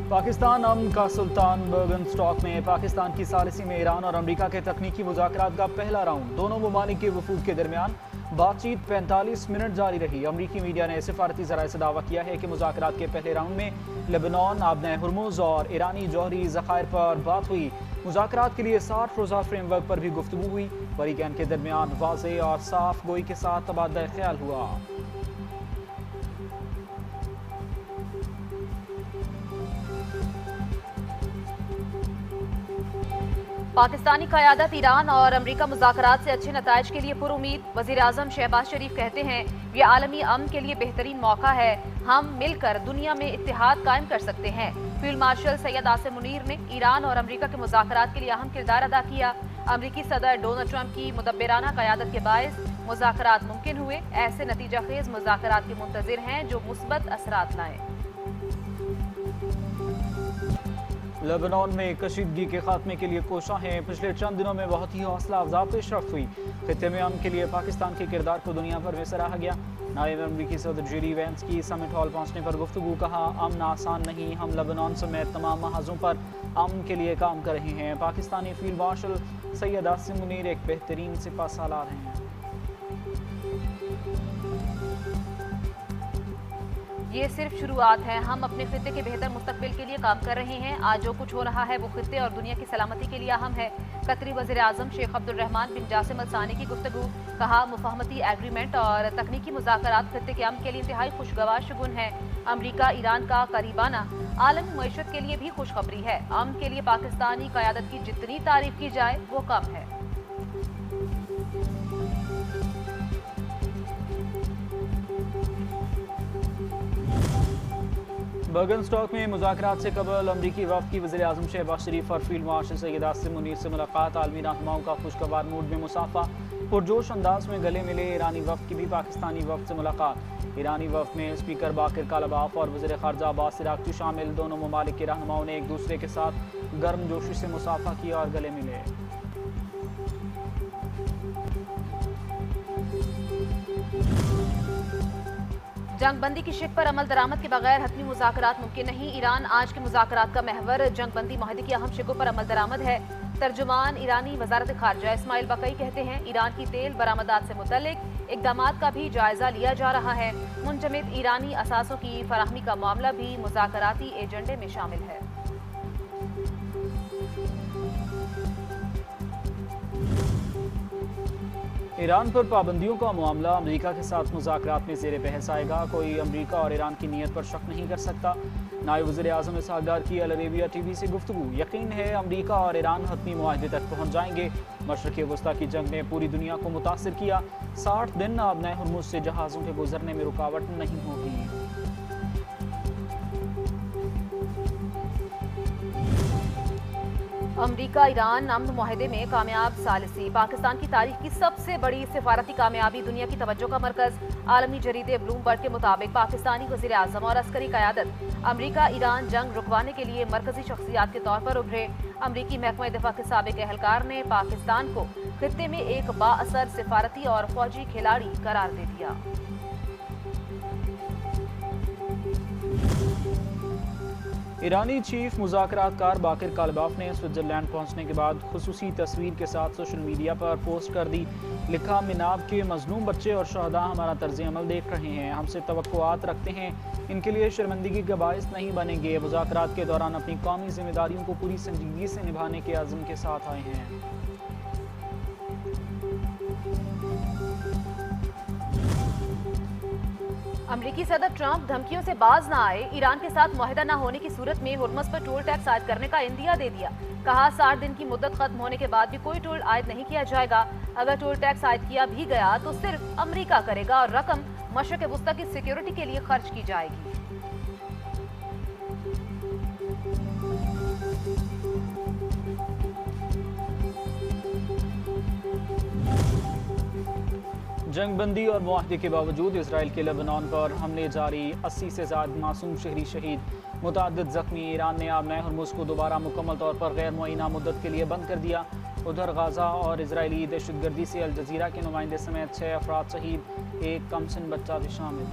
पाकिस्तान अमन का सुल्तान बर्गनस्टॉक में पाकिस्तान की सालिसी में ईरान और अमरीका के तकनीकी मुज़ाकरात का पहला राउंड। दोनों ममालिक के वफूद के दरमियान बातचीत 45 मिनट जारी रही। अमरीकी मीडिया ने सिफारती ज़राए से दावा किया है कि मुज़ाकरात के पहले राउंड में लेबनान, आबने हुर्मुज़ और ईरानी जौहरी ज़खायर पर बात हुई। मुज़ाकरात के लिए 60 रोज़ा फ्रेमवर्क पर भी गुफ्तगू हुई। फरीकैन के दरमियान वाज़ेह और साफ गोई के साथ तबादला ख्याल हुआ। पाकिस्तानी क़यादत ईरान और अमरीका मुज़ाकरात से अच्छे नताइज के लिए पुरुमीद। वज़ीर आज़म शहबाज शरीफ कहते हैं ये आलमी अमन के लिए बेहतरीन मौका है, हम मिलकर दुनिया में इत्तेहाद कायम कर सकते हैं। फील्ड मार्शल सैयद आसिम मुनीर ने ईरान और अमरीका के मुज़ाकरात के लिए अहम किरदार अदा किया। अमरीकी सदर डोनाल्ड ट्रंप की मुदब्बिराना क़यादत के बायस मुज़ाकरात मुमकिन हुए। ऐसे नतीजा खेज मुज़ाकरात के मुंतज़िर हैं जो मुस्बत असरात लाएं। लेबनान में कशीदगी के खात्मे के लिए कोशां हैं। पिछले चंद दिनों में बहुत ही हौसला अफजा पेशरफ्त हुई। खित्ते में अमन के लिए पाकिस्तान के किरदार को दुनिया भर में सराहा गया। नायब अमरीकी सदर जेडी वैंस की समिट हॉल पहुंचने पर गुफ्तगू। कहा अमन आसान नहीं, हम लेबनान समेत तमाम महाजों पर अमन के लिए काम कर रहे हैं। पाकिस्तानी फील्ड मार्शल सैयद आसिम मुनीर एक बेहतरीन सिपह सालार हैं। ये सिर्फ शुरुआत है, हम अपने खित्ते के बेहतर मुस्तकबिल के लिए काम कर रहे हैं। आज जो कुछ हो रहा है वो खित्ते और दुनिया की सलामती के लिए अहम है। कतरी वज़ीर आज़म शेख अब्दुल रहमान बिन जासिम अल सानी की गुफ्तगू। कहा मुफाहमती एग्रीमेंट और तकनीकी मुज़ाकरात खित्ते के अमन के लिए इंतहाई खुशगवार शगुन है। अमरीका ईरान का करीबाना आलमी मईशत के लिए भी खुशखबरी है। अमन के लिए पाकिस्तानी क़यादत की जितनी तारीफ की जाए वो कम है। बर्गनस्टॉक में मुज़ाकरात से कबल अमरीकी वफ़द की वज़ीर आज़म शहबाज शरीफ और फील्ड मार्शल सैयद आसिम मुनीर से मुलाकात। आलमी रहनुमाओं का खुशगवार मूड में मुसाफा। पुरजोश अंदाज में गले मिले ईरानी वफ़द की भी पाकिस्तानी वफ़द से मुलाकात। ईरानी वफ़द में स्पीकर बाकिर कालाबाफ और वज़ीर ख़ारजा अब्बास इराक़ची शामिल। दोनों ममालिक के रहनुमाओं ने एक दूसरे के साथ गर्मजोशी से मुसाफा किया और गले मिले। जंगबंदी की शिक पर अमल दरामद के बगैर हतमी मुज़ाकरात मुमकिन नहीं। ईरान आज के मुज़ाकरात का महवर जंगबंदी माहिदे की अहम शिकों पर अमल दरामद है। तर्जुमान ईरानी वज़ारत ख़ारजा इस्माइल बकई कहते हैं ईरान की तेल बरामदात से मुतल्लिक इक़दामात का भी जायजा लिया जा रहा है। मुंजमद ईरानी असासों की फराहमी का मामला भी मुज़ाकराती एजेंडे में शामिल है। ईरान पर पाबंदियों का मामला अमरीका के साथ मुज़ाकरात में ज़ेर बहस आएगा। कोई अमरीका और ईरान की नीयत पर शक नहीं कर सकता। नायब वज़ीर आज़म इसहाक़ डार की अल अरेबिया टीवी से गुफ्तगू। यकीन है अमरीका और ईरान हतमी मुआहदे तक पहुँच जाएंगे। मशरक़ी वस्ता की जंग ने पूरी दुनिया को मुतासिर किया। 60 दिन आबने हुर्मुज़ से जहाज़ों के गुजरने में रुकावट नहीं होगी। अमरीका ईरान अमन मुआहदे में कामयाब सालिसी। पाकिस्तान की तारीख की सबसे बड़ी सिफारती कामयाबी। दुनिया की तवज्जो का मरकज। आलमी जरीदे ब्लूमबर्ग के मुताबिक पाकिस्तानी वज़ीर आज़म और अस्करी क़यादत अमरीका ईरान जंग रुकवाने के लिए मरकजी शख्सियात के तौर पर उभरे। अमरीकी महकमा दिफा के साबिक एहलकार ने पाकिस्तान को खित्ते में एक बाअसर सिफारती और फौजी खिलाड़ी करार दे दिया। ईरानी चीफ मुज़ाकरातकार बाकिर कालाबाफ ने स्विट्ज़रलैंड पहुंचने के बाद खुसूसी तस्वीर के साथ सोशल मीडिया पर पोस्ट कर दी। लिखा मिनाब के मजलूम बच्चे और शहदा हमारा तर्ज अमल देख रहे हैं, हमसे तवक्कुआत रखते हैं, इनके लिए शर्मिंदगी का बायस नहीं बनेंगे। मुज़ाकरात के दौरान अपनी कौमी जिम्मेदारियों को पूरी संजीदगी से निभाने के अज़्म के साथ आए हैं। अमरीकी सदर ट्रंप धमकियों से बाज ना आए। ईरान के साथ मुआहदा न होने की सूरत में हुर्मुज़ पर टोल टैक्स आयद करने का इंदिया दे दिया। कहा 60 दिन की मुद्दत खत्म होने के बाद भी कोई टोल आयद नहीं किया जाएगा। अगर टोल टैक्स आयद किया भी गया तो सिर्फ अमरीका करेगा और रकम मशरक़ वस्ता की सिक्योरिटी के लिए खर्च की जाएगी। जंगबंदी और मुआहदे के बावजूद इसराइल के लेबनान पर हमले जारी। 80 से ज़्यादा मासूम शहरी शहीद, मुतअद्दिद ज़ख्मी। ईरान ने आबने हुर्मुज़ को दोबारा मुकम्मल तौर पर गैर मुअय्यना मुद्दत के लिए बंद कर दिया। उधर गाज़ा और इजरायली दहशतगर्दी से अल जज़ीरा के नुमाइंदे समेत 6 अफराद शहीद, एक कमसिन बच्चा भी शामिल।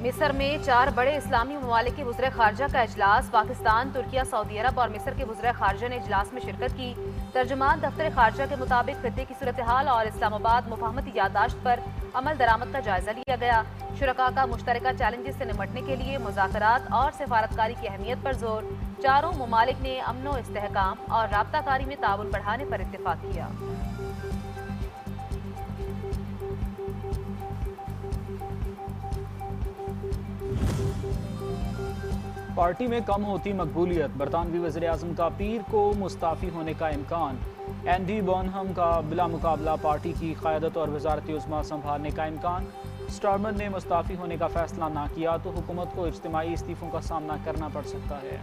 मिस्र में 4 बड़े इस्लामी ममालिक के वज़ीर ख़ारजा का इजलास। पाकिस्तान, तुर्किया, सऊदी अरब और मिस्र के वज़ीर ख़ारजा ने इजलास में शिरकत की। तर्जुमान दफ्तर ख़ारजा के मुताबिक खित्ते की सूरत हाल और इस्लामाबाद मुफाहमती याददाश्त पर अमल दरामद का जायजा लिया गया। शुरका का मुश्तरका चैलेंजेस से निपटने के लिए मुज़ाकरात और सिफारतकारी की अहमियत पर जोर। चारों ममालिक ने अमन व इस्तेहकाम और राब्ताकारी में ताउन बढ़ाने पर इत्तेफाक किया। पार्टी में कम होती मकबूलियत, बरतानवी वज़ीर आज़म का पीर को मुस्ताफ़ी होने का इम्कान। एंडी बर्नहम का बिला मुकाबला पार्टी की क़यादत और वज़ारती उज़्मा संभालने का इम्कान। स्टारमर ने मुस्ताफ़ी होने का फैसला ना किया तो हुकूमत को इज्तिमाई इस्तीफ़ों का सामना करना पड़ सकता है।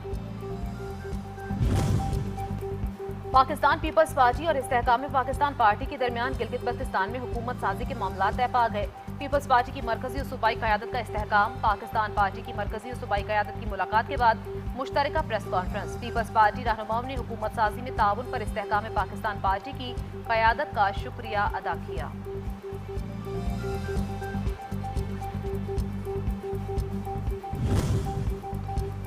पाकिस्तान पीपल्स पार्टी और इस्तेहकाम पाकिस्तान पार्टी के दरमियान गिलगित बल्तिस्तान में हुकूमत साजी के मामला तय पा गए। पीपल्स पार्टी की मरकजी और सूबाई क़यादत का इस्तेहकाम। पाकिस्तान पार्टी की मरकजी और सूबाई क़यादत की मुलाकात के बाद मुश्तरका प्रेस कॉन्फ्रेंस। पीपल्स पार्टी रहनुमाओं ने हुकूमत साजी में ताउन पर इस्तेहकाम पाकिस्तान पार्टी की क़यादत का शुक्रिया अदा किया।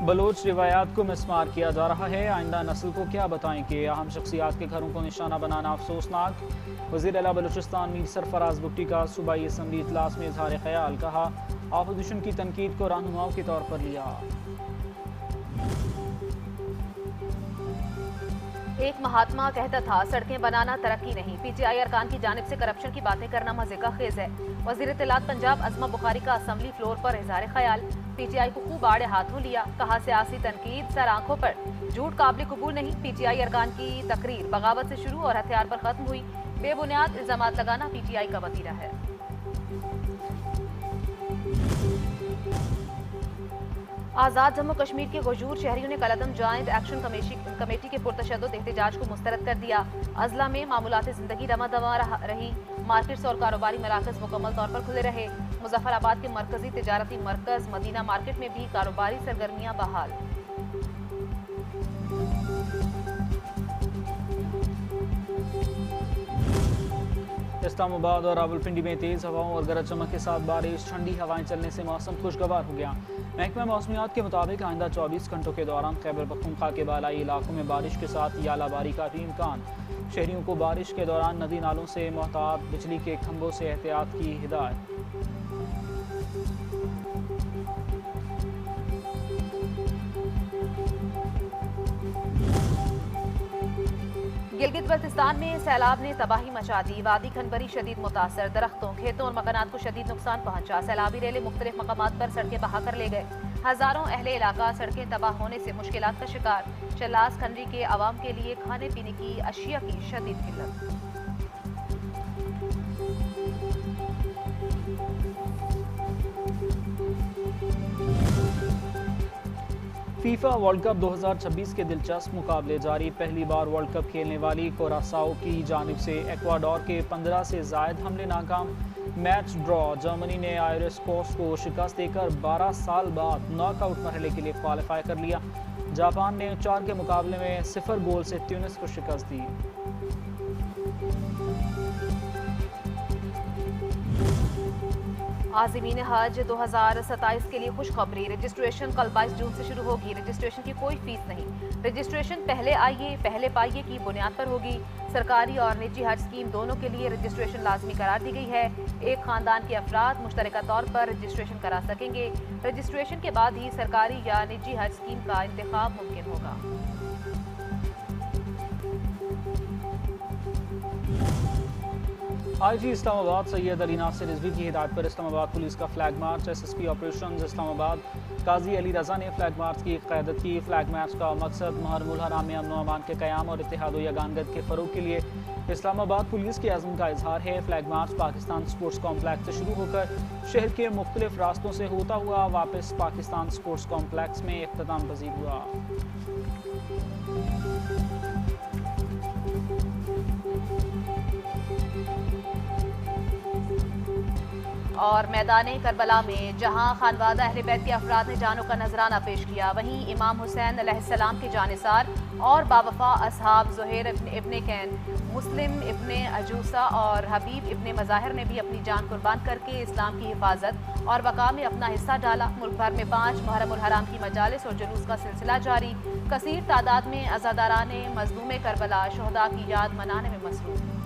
बलोच रिवायात को मिसमार किया जा रहा है, आइंदा नस्ल को क्या बताएं कि अहम शख्सियात के घरों को निशाना बनाना अफसोसनाक। वज़ीर आला बलूचिस्तान मीर सरफराज बुट्टी का सूबाई असम्बली इजलास में इजहार ख्याल। कहा, अपोजिशन की तनकीद को रहनुमाओं के तौर पर लिया। एक महात्मा कहता था, सड़कें बनाना तरक्की नहीं। पीटीआई अरकान की जानिब से करप्शन की बातें करना मजे का खेज है। वज़ीर इत्तलात पंजाब अज़मा बुखारी का असम्बली फ्लोर पर इजहार ख्याल। पीटीआई को खूब आड़े हाथों लिया। कहा, सियासी तनकीद सर आंखों पर, झूठ काबिल कबूल नहीं। पीटीआई अरकान की तकरीर बगावत से शुरू और हथियार पर खत्म हुई। बेबुनियाद इल्जामात लगाना पीटीआई का वतीरा है। आज़ाद जम्मू कश्मीर के गजूर शहरियों ने कलअदम जॉइंट एक्शन कमेटी के पुरतशद्दुद एहतजाज को मुस्तरद कर दिया। अजला में मामूलाती जिंदगी दमा दमा रही। मार्केट्स और कारोबारी मराकज मुकम्मल तौर पर खुले रहे। मुजफ्फराबाद के मरकजी तिजारती मरकज मदीना मार्केट में भी कारोबारी सरगर्मियां बहाल। इस्लामाबाद और रावलपिंडी में तेज़ हवाओं और गरज चमक के साथ बारिश, ठंडी हवाएं चलने से मौसम खुशगवार हो गया। महकमा मौसमियात के मुताबिक आइंदा 24 घंटों के दौरान खैबर पख्तूनख्वा के बालाई इलाकों में बारिश के साथ यालाबारी का भी इम्कान। शहरियों को बारिश के दौरान नदी नालों से मोहतात, बिजली के खंभों से एहतियात की हिदायत। गिलगित बल्तिस्तान में सैलाब ने तबाही मचा दी। वादी खनबरी शदीद मुतासर, दरख्तों, खेतों और मकानात को शदीद नुकसान पहुंचा। सैलाबी रेले मुख्तलिफ मकामात पर सड़कें बहा कर ले गए। हजारों अहले इलाका सड़कें तबाह होने से मुश्किलात का शिकार। चलास खनरी के आवाम के लिए खाने पीने की अशिया की शदीद किल्लत। फीफा वर्ल्ड कप 2026 के दिलचस्प मुकाबले जारी। पहली बार वर्ल्ड कप खेलने वाली कोरासाओ की जानिब से एक्वाडोर के 15 से जायद हमले नाकाम। Match draw. जर्मनी ने आयरिश कोस्ट को शिकस्त देकर 12 साल बाद नॉकआउट मरहले के लिए क्वालिफाई कर लिया। जापान ने 4 के मुकाबले में 0 गोल से ट्यूनिस को शिकस्त दी। आज़मीन हज 2027 के लिए खुशखबरी। रजिस्ट्रेशन कल 22 जून से शुरू होगी। रजिस्ट्रेशन की कोई फीस नहीं। रजिस्ट्रेशन पहले आइए पहले पाइए की बुनियाद पर होगी। सरकारी और निजी हज स्कीम दोनों के लिए रजिस्ट्रेशन लाजमी करार दी गई है। एक खानदान के अफराद मुश्तरका तौर पर रजिस्ट्रेशन करा सकेंगे। रजिस्ट्रेशन के बाद ही सरकारी या निजी हज स्कीम का इंतखाब मुमकिन होगा। IG इस्लामाबाद सैयद अली नासिर रिजवी की हिदायत पर इस्लामाबाद पुलिस का flag march. SSP operations Islamabad Qazi Ali Raza ने फ्लैग मार्च की क़यादत की। फ्लैग मार्च का मकसद मुहर्रमुल हराम में अमन अमान के क़याम और इत्तेहाद व यगानगत के फ़रोग़ के लिए इस्लामाबाद पुलिस के अज़्म का इजहार है। Flag march Pakistan sports complex से शुरू होकर शहर के मुख्तलिफ रास्तों से होता हुआ वापस पाकिस्तान स्पोर्ट्स कॉम्प्लेक्स में इख्तिताम पज़ीर हुआ। और मैदान करबला में जहां खानवादा अहले बैत के अफराद ने जानों का नजराना पेश किया, वहीं इमाम हुसैन अलैहिस्सलाम के जानिसार और बावफा असहाब ज़ुहैर इब्ने कैन, मुस्लिम इब्ने अजूसा और हबीब इब्ने मज़ाहिर ने भी अपनी जान कुर्बान करके इस्लाम की हिफाजत और वक़ा में अपना हिस्सा डाला। मुल्क भर में 5 मुहर्रम उल हराम की मजालिस और जुलूस का सिलसिला जारी। कसीर तादाद में अज़ादाराने मज़लूम करबला शहदा की याद मनाने में मसरूफ़।